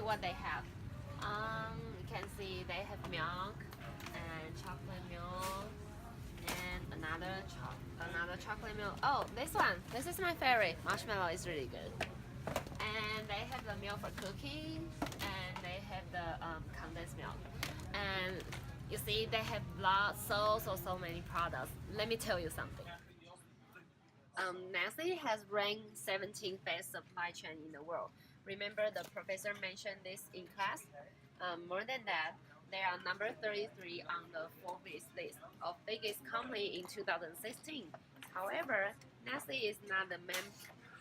what they have. You can see they have milk and chocolate milk and another chocolate milk. Oh, this one. This is my favorite. Marshmallow is really good. And they have the milk for cooking, and they have the condensed milk. And you see, they have so many products. Let me tell you something. Nestle has ranked 17th best supply chain in the world. Remember the professor mentioned this in class? More than that, they are number 33 on the Forbes list of biggest company in 2016. However, Nestle is not the main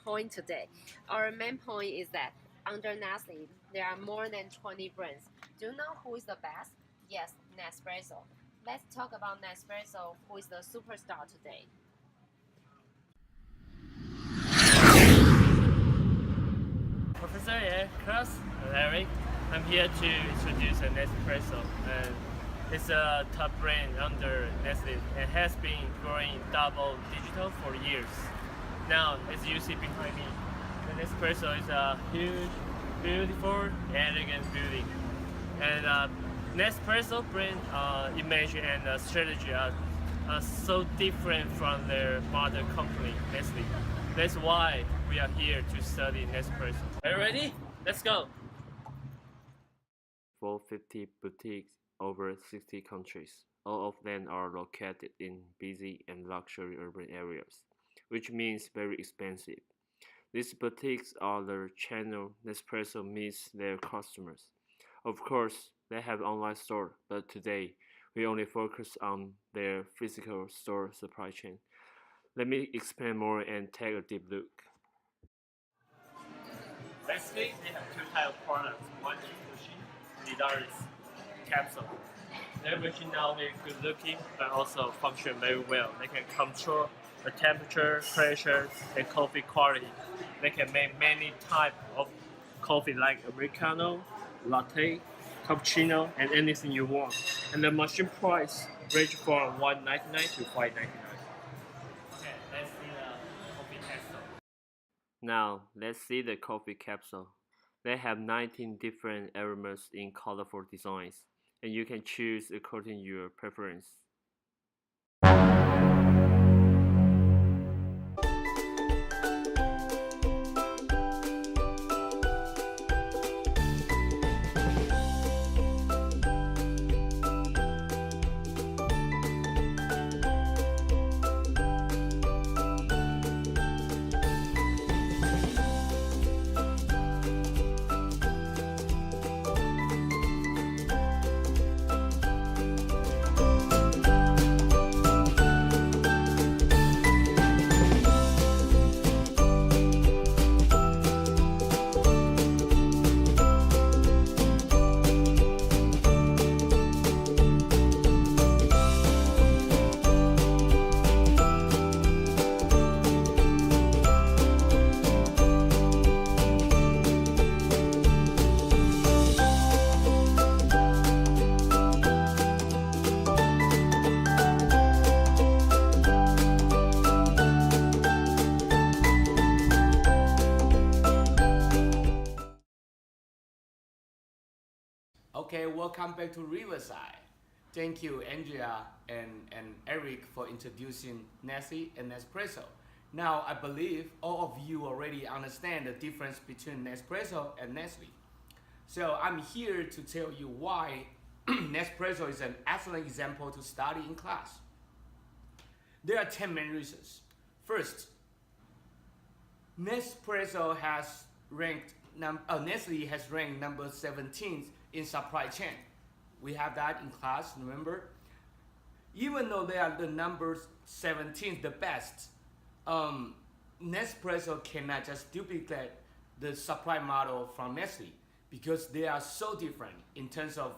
point today. Our main point is that under Nestle, there are more than 20 brands. Do you know who is the best? Yes, Nespresso. Let's talk about Nespresso, who is the superstar today. Professor Klaus, Larry. I'm here to introduce a Nespresso. And it's a top brand under Nestle and has been growing double digital for years. Now, as you see behind me, the Nespresso is a huge, beautiful, elegant building. And Nespresso brand image and strategy are so different from their mother company, Nestle. That's why we are here to study Nespresso. Are you ready? Let's go! 450 boutiques over 60 countries. All of them are located in busy and luxury urban areas, which means very expensive. These boutiques are the channel Nespresso meets their customers. Of course, they have online store, but today we only focus on their physical store supply chain. Let me explain more and take a deep look. Basically, they have two types of products. One is machine, the other is capsule. Their machine not only good looking, but also function very well. They can control the temperature, pressure, and coffee quality. They can make many types of coffee like Americano, latte, cappuccino, and anything you want. And the machine price range from $1.99 to $5.99. Okay, let's see the coffee capsule. Now, let's see the coffee capsule. They have 19 different aromas in colorful designs, and you can choose according to your preference. Okay, welcome back to Riverside. Thank you, Andrea and Eric, for introducing Nestle and Nespresso. Now, I believe all of you already understand the difference between Nespresso and Nestle. So I'm here to tell you why Nespresso is an excellent example to study in class. There are 10 main reasons. First, Nespresso has ranked Nestle has ranked number 17th in supply chain. We have that in class, remember? Even though they are the number 17th, the best, Nespresso cannot just duplicate the supply model from Nestle because they are so different in terms of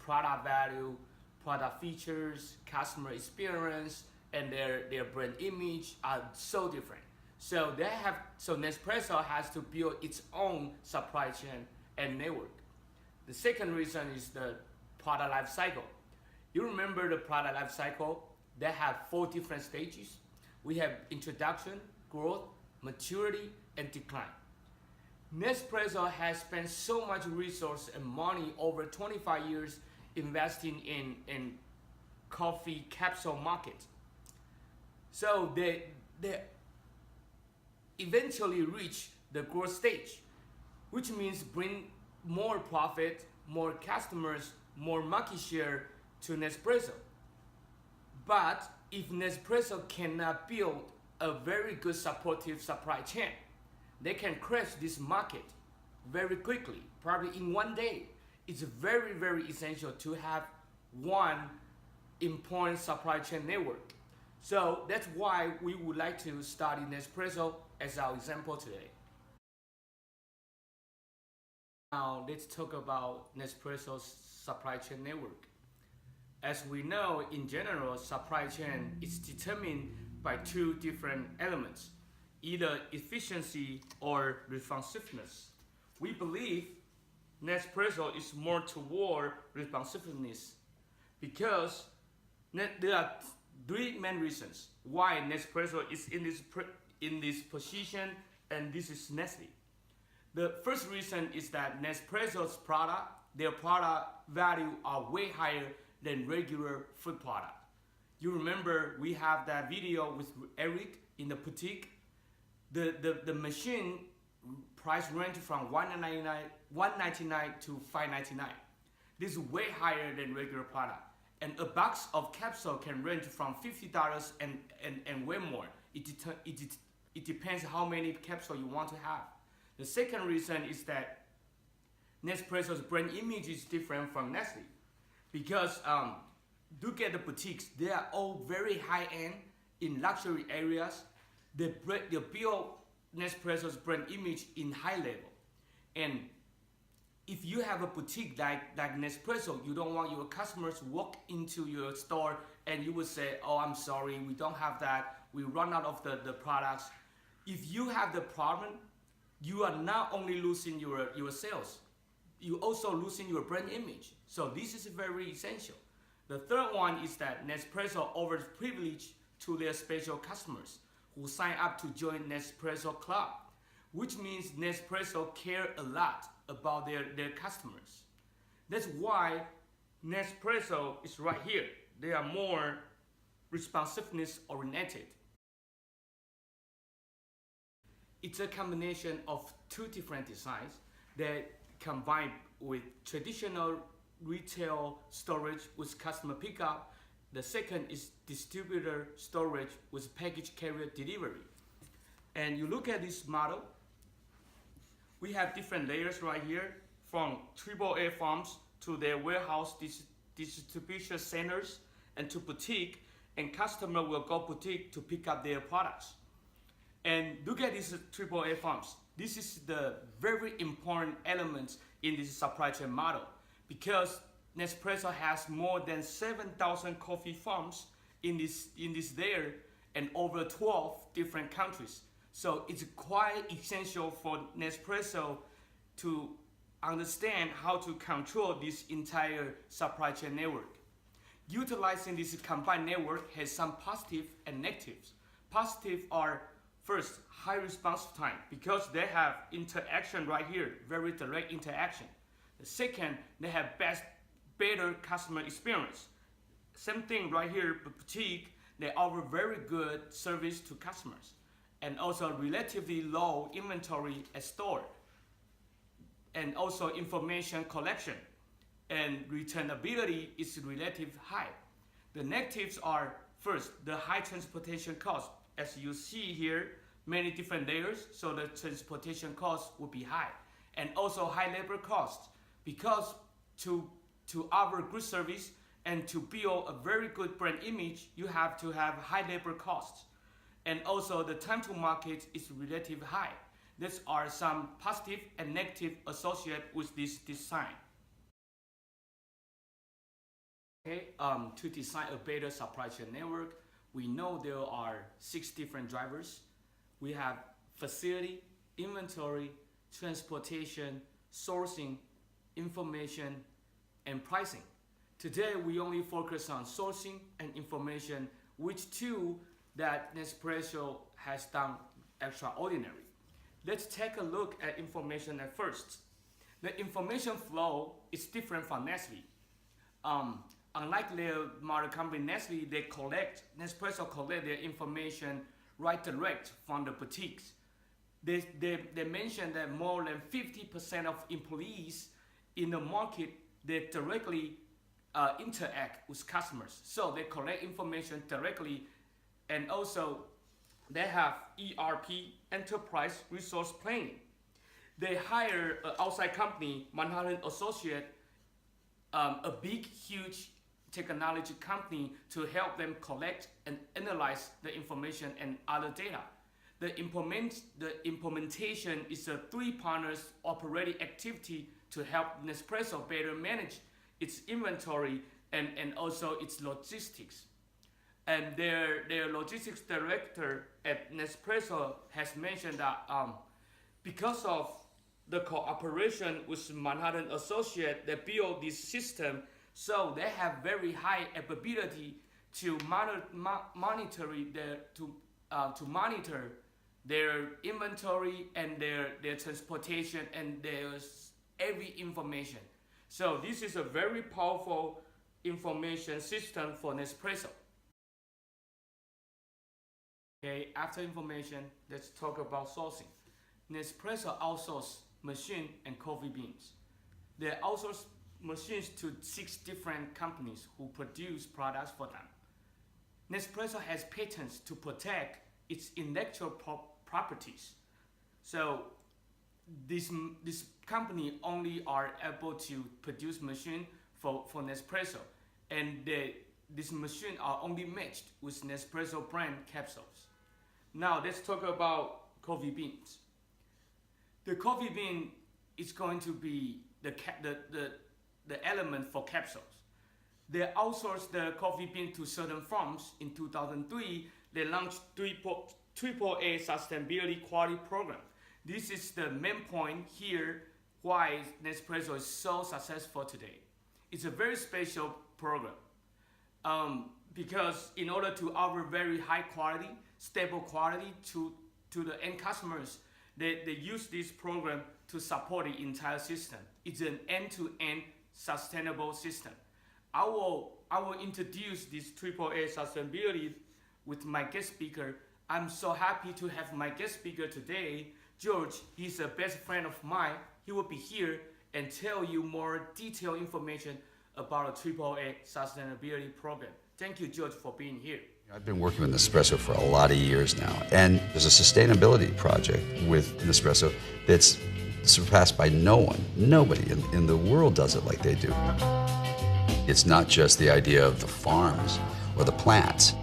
product value, product features, customer experience, and their brand image are so different. So Nespresso has to build its own supply chain and network. The second reason is the product life cycle. You remember the product life cycle? They have 4 different stages. We have introduction, growth, maturity, and decline. Nespresso has spent so much resource and money over 25 years investing in coffee capsule market. So they eventually reach the growth stage, which means bring more profit, more customers, more market share to Nespresso. But if Nespresso cannot build a very good supportive supply chain, they can crash this market very quickly, probably in one day. It's very, very essential to have one important supply chain network. So that's why we would like to study Nespresso as our example today. Now let's talk about Nespresso's supply chain network. As we know, in general, supply chain is determined by two different elements, either efficiency or responsiveness. We believe Nespresso is more toward responsiveness because there are three main reasons why Nespresso is in this position, and this is Nestle. The first reason is that Nespresso's product, their product value are way higher than regular food product. You remember we have that video with Eric in the boutique. The machine price range from $199 to $599. This is way higher than regular product. And a box of capsule can range from $50 and way more. It depends how many capsule you want to have. The second reason is that Nespresso's brand image is different from Nestle. Because look at the boutiques, they are all very high-end in luxury areas. They build Nespresso's brand image in high level. And if you have a boutique like Nespresso, you don't want your customers to walk into your store and you would say, oh, I'm sorry, we don't have that. We run out of the products. If you have the problem, you are not only losing your sales, you also losing your brand image. So this is very essential. The third one is that Nespresso offers privilege to their special customers who sign up to join Nespresso Club, which means Nespresso care a lot about their customers. That's why Nespresso is right here. They are more responsiveness oriented. It's a combination of two different designs that combine with traditional retail storage with customer pickup. The second is distributor storage with package carrier delivery. And you look at this model, we have different layers right here, from AAA farms to their warehouse distribution centers and to boutique, and customer will go boutique to pick up their products. And look at these AAA farms. This is the very important element in this supply chain model because Nespresso has more than 7,000 coffee farms in this layer and over 12 different countries. So it's quite essential for Nespresso to understand how to control this entire supply chain network. Utilizing this combined network has some positive and negatives. Positive are, first, high response time because they have interaction right here, very direct interaction. The second, they have better customer experience. Same thing right here, boutique, they offer very good service to customers and also relatively low inventory at store and also information collection and returnability is relatively high. The negatives are, first, the high transportation cost. As you see here, many different layers, so the transportation cost will be high. And also high labor costs, because to offer good service and to build a very good brand image, you have to have high labor costs. And also the time to market is relatively high. These are some positive and negative associated with this design. Okay, to design a better supply chain network, we know there are 6 different drivers. We have facility, inventory, transportation, sourcing, information, and pricing. Today, we only focus on sourcing and information, which two that Nespresso has done extraordinary. Let's take a look at information at first. The information flow is different from Nestle. Unlike their mother company Nestle, Nespresso collect their information right direct from the boutiques. They mentioned that more than 50% of employees in the market, they directly interact with customers. So they collect information directly, and also they have ERP, enterprise resource planning. They hire an outside company, Manhattan Associate, a big, huge technology company, to help them collect and analyze the information and other data. The implementation is a 3 partners operating activity to help Nespresso better manage its inventory and also its logistics. And their logistics director at Nespresso has mentioned that because of the cooperation with Manhattan Associate that built this system, so they have very high ability to monitor their inventory and their transportation and their every information. So this is a very powerful information system for Nespresso. Okay, after information, let's talk about sourcing. Nespresso outsources machine and coffee beans. They outsource machines to 6 different companies who produce products for them. Nespresso has patents to protect its intellectual properties. So this company only are able to produce machine for Nespresso, and this machine are only matched with Nespresso brand capsules. Now let's talk about coffee beans. The coffee bean is going to be the element for capsules. They outsourced the coffee bean to certain firms. In 2003, they launched AAA sustainability quality program. This is the main point here why Nespresso is so successful today. It's a very special program because in order to offer very high quality, stable quality to the end customers, they use this program to support the entire system. It's an end-to-end sustainable system. I will introduce this AAA sustainability with my guest speaker. I'm so happy to have my guest speaker today, George. He's a best friend of mine. He will be here and tell you more detailed information about the AAA sustainability program. Thank you, George, for being here. I've been working with Nespresso for a lot of years now, and there's a sustainability project with Nespresso that's surpassed by no one. Nobody in the world does it like they do. It's not just the idea of the farms or the plants.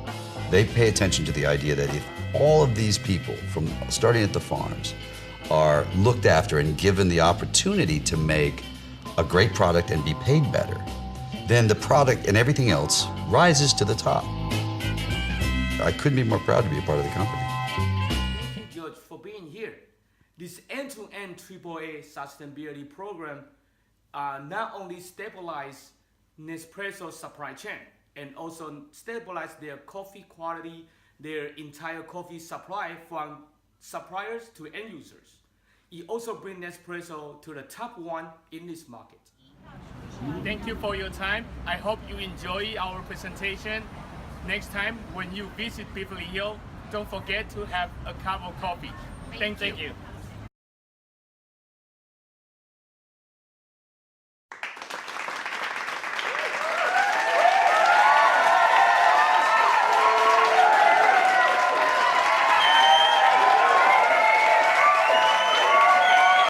They pay attention to the idea that if all of these people, from starting at the farms, are looked after and given the opportunity to make a great product and be paid better, then the product and everything else rises to the top. I couldn't be more proud to be a part of the company. Thank you, George, for being here. This end-to-end AAA sustainability program not only stabilize Nespresso's supply chain and also stabilize their coffee quality, their entire coffee supply from suppliers to end users. It also brings Nespresso to the top 1 in this market. Thank you for your time. I hope you enjoy our presentation. Next time when you visit Beverly Hills, don't forget to have a cup of coffee. Thank you.